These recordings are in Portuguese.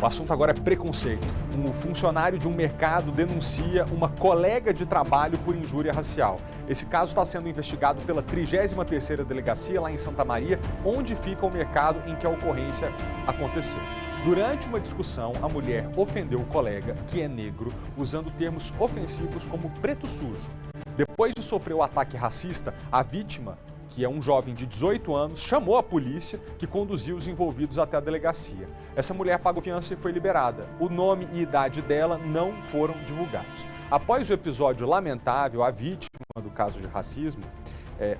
O assunto agora é preconceito. Um funcionário de um mercado denuncia uma colega de trabalho por injúria racial. Esse caso está sendo investigado pela 33ª Delegacia lá em Santa Maria, onde fica o mercado em que a ocorrência aconteceu. Durante uma discussão, a mulher ofendeu o colega, que é negro, usando termos ofensivos como preto sujo. Depois de sofrer o ataque racista, a vítima, que é um jovem de 18 anos, chamou a polícia, que conduziu os envolvidos até a delegacia. Essa mulher pagou fiança e foi liberada. O nome e idade dela não foram divulgados. Após o episódio lamentável, a vítima do caso de racismo,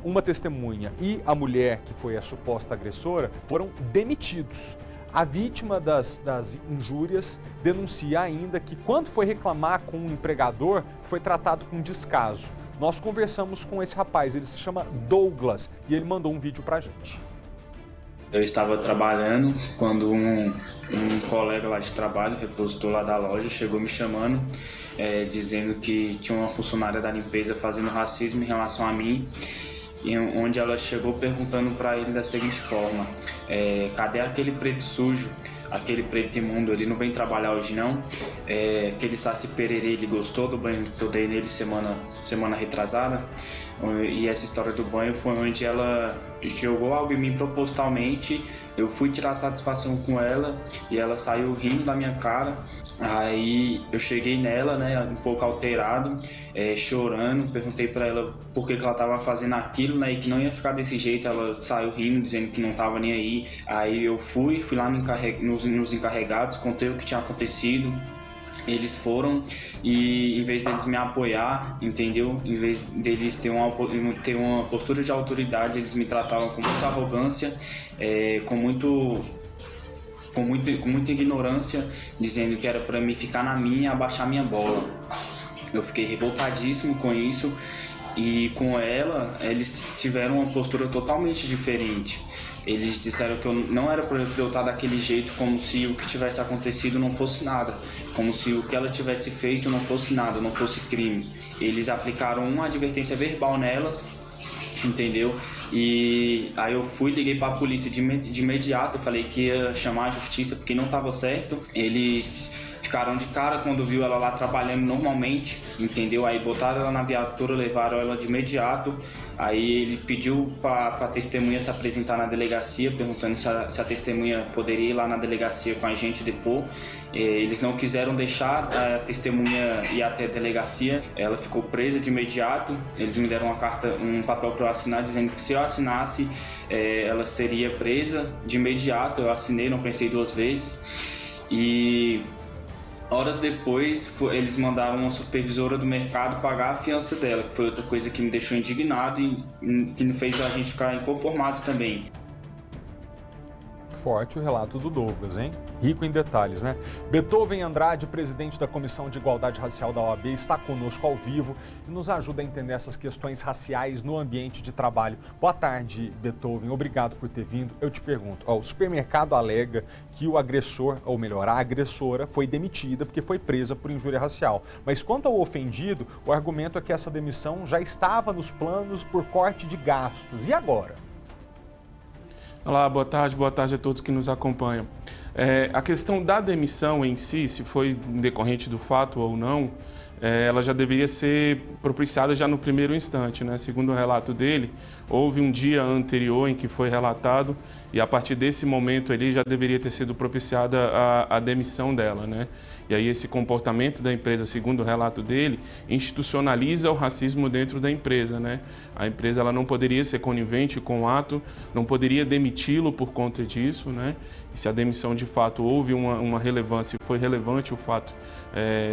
uma testemunha e a mulher, que foi a suposta agressora, foram demitidos. A vítima das injúrias denuncia ainda que, quando foi reclamar com um empregador, foi tratado com descaso. Nós conversamos com esse rapaz, ele se chama Douglas e ele mandou um vídeo pra gente. Eu estava trabalhando quando um colega lá de trabalho, repositor lá da loja, chegou me chamando, dizendo que tinha uma funcionária da limpeza fazendo racismo em relação a mim, onde ela chegou perguntando para ele da seguinte forma: cadê aquele preto sujo? Aquele preto imundo, ele não vem trabalhar hoje não? Aquele Saci Pererê, ele gostou do banho que eu dei nele semana retrasada? E essa história do banho foi onde ela jogou algo em mim propositalmente. Eu fui tirar satisfação com ela e ela saiu rindo da minha cara. Aí eu cheguei nela, né, um pouco alterado, chorando, perguntei para ela por que ela estava fazendo aquilo, né, e que não ia ficar desse jeito. Ela saiu rindo, dizendo que não estava nem aí. Aí eu fui lá nos encarregados, contei o que tinha acontecido. Eles foram e, em vez deles me apoiar, entendeu? Em vez deles ter uma postura de autoridade, eles me trataram com muita arrogância, com muita ignorância, dizendo que era para mim ficar na minha e abaixar minha bola. Eu fiquei revoltadíssimo com isso e com ela, eles tiveram uma postura totalmente diferente. Eles disseram que eu não era para eu estar daquele jeito, como se o que tivesse acontecido não fosse nada, como se o que ela tivesse feito não fosse nada, não fosse crime. Eles aplicaram uma advertência verbal nela, entendeu? E aí eu liguei para a polícia de imediato, eu falei que ia chamar a justiça porque não estava certo. Eles ficaram de cara quando viu ela lá trabalhando normalmente, entendeu? Aí botaram ela na viatura, levaram ela de imediato. Aí ele pediu para a testemunha se apresentar na delegacia, perguntando se a testemunha poderia ir lá na delegacia com a gente depor. Eles não quiseram deixar a testemunha ir até a delegacia, ela ficou presa de imediato. Eles me deram um papel para eu assinar, dizendo que se eu assinasse, ela seria presa de imediato. Eu assinei, não pensei duas vezes. E horas depois, eles mandaram uma supervisora do mercado pagar a fiança dela, que foi outra coisa que me deixou indignado e que me fez a gente ficar inconformados também. Forte o relato do Douglas, hein? Rico em detalhes, né? Beethoven Andrade, presidente da Comissão de Igualdade Racial da OAB, está conosco ao vivo e nos ajuda a entender essas questões raciais no ambiente de trabalho. Boa tarde, Beethoven. Obrigado por ter vindo. Eu te pergunto, o supermercado alega que o agressor, ou melhor, a agressora, foi demitida porque foi presa por injúria racial. Mas quanto ao ofendido, o argumento é que essa demissão já estava nos planos por corte de gastos. E agora? Olá, boa tarde a todos que nos acompanham. A questão da demissão em si, se foi decorrente do fato ou não, ela já deveria ser propiciada já no primeiro instante, né? Segundo o relato dele, houve um dia anterior em que foi relatado e a partir desse momento ele já deveria ter sido propiciada a demissão dela, né? E aí esse comportamento da empresa, segundo o relato dele, institucionaliza o racismo dentro da empresa, né? A empresa ela não poderia ser conivente com o ato, não poderia demiti-lo por conta disso, né? E se a demissão de fato houve uma relevância, foi relevante o fato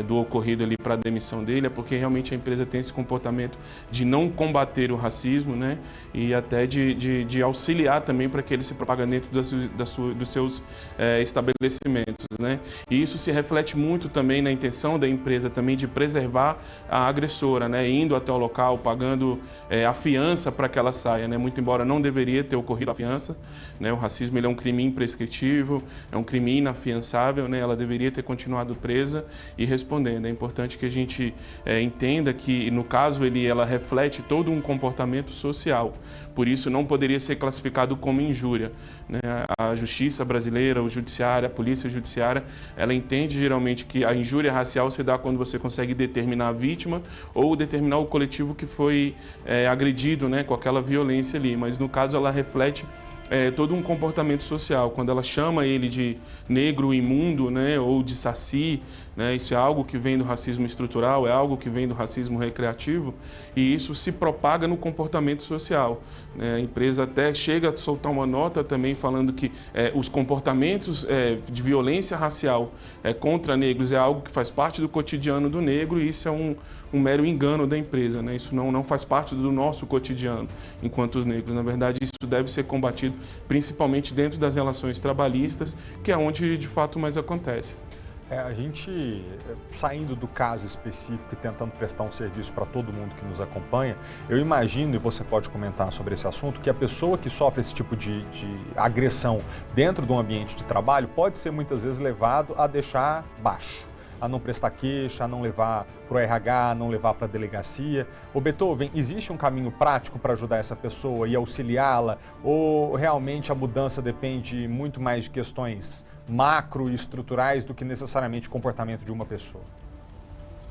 do ocorrido ali para a demissão dele, é porque realmente a empresa tem esse comportamento de não combater o racismo, né? E até de auxiliar também para que ele se propague dentro dos seus estabelecimentos, né? E isso se reflete muito também na intenção da empresa também de preservar a agressora, né? Indo até o local, pagando a fiança para que ela saia, né? Muito embora não deveria ter ocorrido a fiança, né? O racismo ele é um crime imprescritível, é um crime inafiançável, né? Ela deveria ter continuado presa e respondendo. É importante que a gente entenda que, no caso, ela reflete todo um comportamento social, Por isso, não poderia ser classificado como injúria, né? A justiça brasileira, o judiciário, a polícia judiciária, ela entende geralmente que a injúria racial se dá quando você consegue determinar a vítima ou determinar o coletivo que foi agredido, né, com aquela violência ali. Mas no caso ela reflete todo um comportamento social. Quando ela chama ele de negro imundo, né, ou de saci, né, isso é algo que vem do racismo estrutural, é algo que vem do racismo recreativo, e isso se propaga no comportamento social, né? A empresa até chega a soltar uma nota também falando que os comportamentos de violência racial contra negros é algo que faz parte do cotidiano do negro, e isso é um mero engano da empresa, né? Isso não faz parte do nosso cotidiano enquanto os negros. Na verdade, isso deve ser combatido principalmente dentro das relações trabalhistas, que é onde de fato mais acontece. A gente, saindo do caso específico e tentando prestar um serviço para todo mundo que nos acompanha, eu imagino, e você pode comentar sobre esse assunto, que a pessoa que sofre esse tipo de agressão dentro de um ambiente de trabalho pode ser muitas vezes levado a deixar baixo, a não prestar queixa, a não levar para o RH, a não levar para a delegacia. Ô Beethoven, existe um caminho prático para ajudar essa pessoa e auxiliá-la? Ou realmente a mudança depende muito mais de questões macro e estruturais do que necessariamente o comportamento de uma pessoa?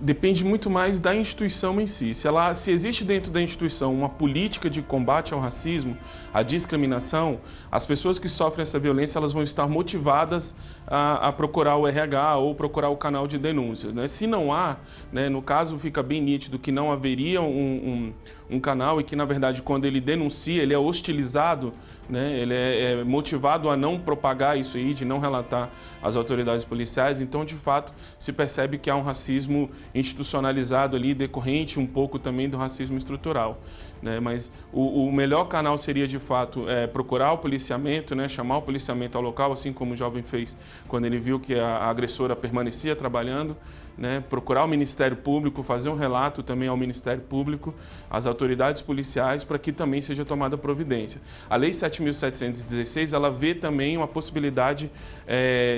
Depende muito mais da instituição em si. Se existe dentro da instituição uma política de combate ao racismo, à discriminação, as pessoas que sofrem essa violência elas vão estar motivadas a procurar o RH ou procurar o canal de denúncia, né? Se não há, né, no caso fica bem nítido que não haveria um canal e que, na verdade, quando ele denuncia, ele é hostilizado, né? Ele é motivado a não propagar isso aí, de não relatar às autoridades policiais. Então, de fato, se percebe que há um racismo institucionalizado ali, decorrente um pouco também do racismo estrutural, né? Mas o melhor canal seria, de fato, procurar o policiamento, né? Chamar o policiamento ao local, assim como o jovem fez quando ele viu que a agressora permanecia trabalhando, né? Procurar o Ministério Público, fazer um relato também ao Ministério Público, às autoridades policiais, para que também seja tomada providência. A Lei 7.716, ela vê também uma possibilidade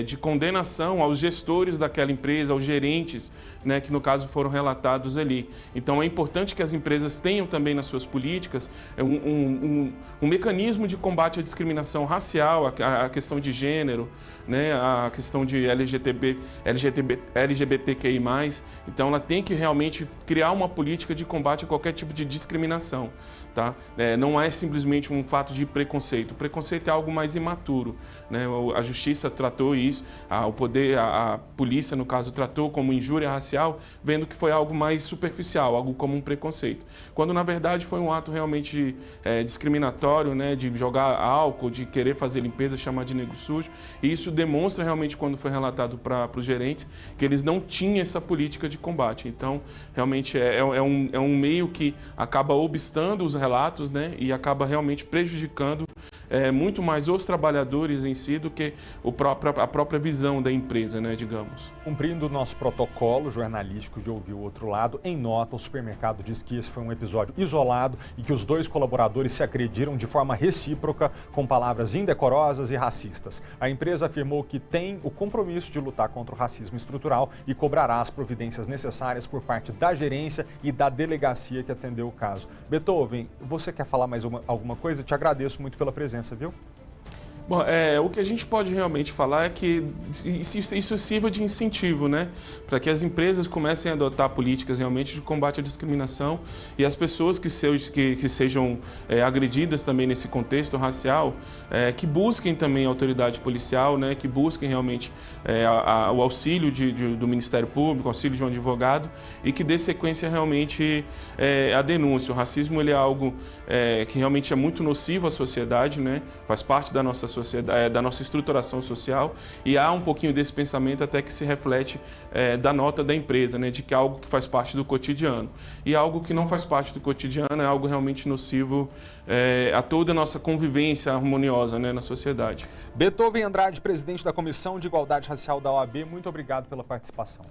de condenação aos gestores daquela empresa, aos gerentes, né, que no caso foram relatados ali. Então é importante que as empresas tenham também nas suas políticas um mecanismo de combate à discriminação racial, a questão de gênero, né, a questão de LGBTQI+. Então ela tem que realmente criar uma política de combate a qualquer tipo de discriminação. Tá? Não é simplesmente um fato de preconceito. O preconceito é algo mais imaturo, né? A justiça tratou isso, a polícia, no caso, tratou como injúria racial, vendo que foi algo mais superficial, algo como um preconceito. Quando, na verdade, foi um ato realmente discriminatório, né? De jogar álcool, de querer fazer limpeza, chamar de negro sujo. E isso demonstra realmente, quando foi relatado para os gerentes, que eles não tinham essa política de combate. Então, realmente, é um meio que acaba obstando os relatos, né, e acaba realmente prejudicando muito mais os trabalhadores em si do que a própria visão da empresa, né, digamos. Cumprindo o nosso protocolo jornalístico de ouvir o outro lado, em nota, o supermercado diz que esse foi um episódio isolado e que os dois colaboradores se agrediram de forma recíproca com palavras indecorosas e racistas. A empresa afirmou que tem o compromisso de lutar contra o racismo estrutural e cobrará as providências necessárias por parte da gerência e da delegacia que atendeu o caso. Beethoven, você quer falar mais alguma coisa? Te agradeço muito pela presença, viu? Bom, o que a gente pode realmente falar é que isso sirva de incentivo, né? Para que as empresas comecem a adotar políticas realmente de combate à discriminação e as pessoas que sejam agredidas também nesse contexto racial, que busquem também a autoridade policial, né? Que busquem realmente o auxílio do Ministério Público, o auxílio de um advogado e que dê sequência realmente à denúncia. O racismo ele é algo que realmente é muito nocivo à sociedade, né? Faz parte da nossa sociedade, da nossa estruturação social, e há um pouquinho desse pensamento até que se reflete da nota da empresa, né? De que é algo que faz parte do cotidiano. E algo que não faz parte do cotidiano é algo realmente nocivo a toda a nossa convivência harmoniosa, né, na sociedade. Beethoven Andrade, presidente da Comissão de Igualdade Racial da OAB, muito obrigado pela participação.